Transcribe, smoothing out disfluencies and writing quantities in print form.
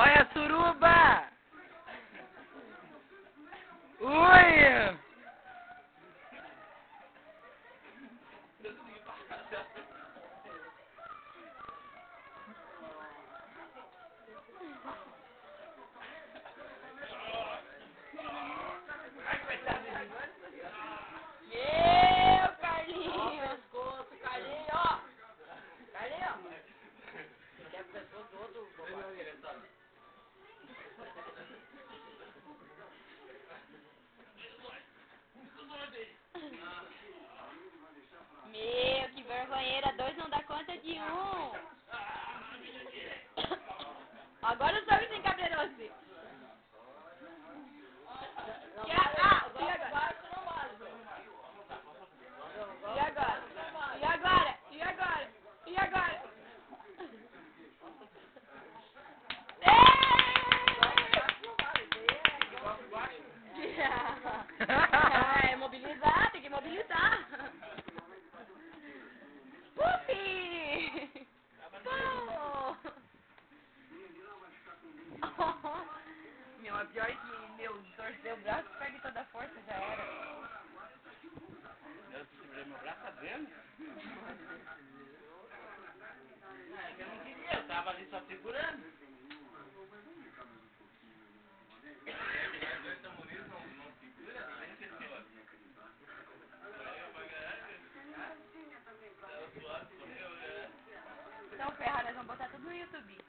Olha a suruba! Ui! Meu, Carlinhos! Pescoço, Carlinhos, ó! Carlinhos! Quer o pescoço do outro? Meu, que vergonheira! Dois não dá conta de um! Agora o Sogro se encabreirou-se!